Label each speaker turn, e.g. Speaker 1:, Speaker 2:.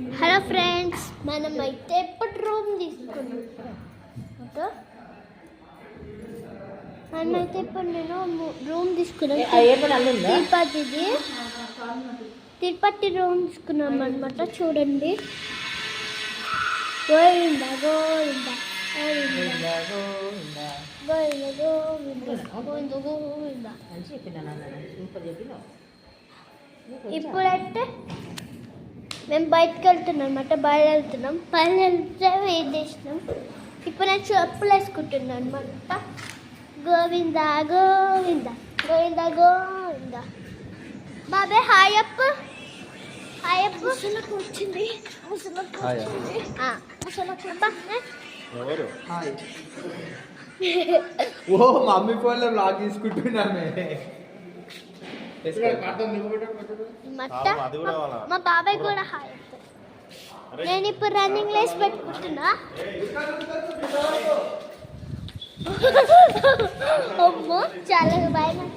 Speaker 1: Hello friends, మనమైతే ఇప్పుడు room తీసుకున్నాం. మనమైతే ఇప్పుడు నేను రూమ్ తీసుకున్నాం. తిరుపతి రూమ్ తీసుకున్నాం అనమాట. చూడండి, గోవింద గోవింద గోవింద గోవింద గోవింద గోవింద. ఇప్పుడైతే మేము బయటకు వెళ్తున్నాం అనమాట. బయలుదేరితే వెయిట్ చేసినాం. ఇప్పుడు నేను చెప్పులు వేసుకుంటున్నాను అనమాట. గోవింద గోవింద గోవింద గోవింద. బాబాయ్ హాయ్ అప్పు, హాయ్ అప్పు. ముసలకు వచ్చింది, ముసలకు వచ్చింది.
Speaker 2: ఓ మమ్మీ ఫోన్లో బ్లాగ్ తీసుకుంటున్నామే.
Speaker 1: మా బాబాయ్ కూడా హాయ్. నేను ఇప్పుడు రన్నింగ్ రేస్ పెట్టుకుంటున్నా. అమ్మో చాలా భయం.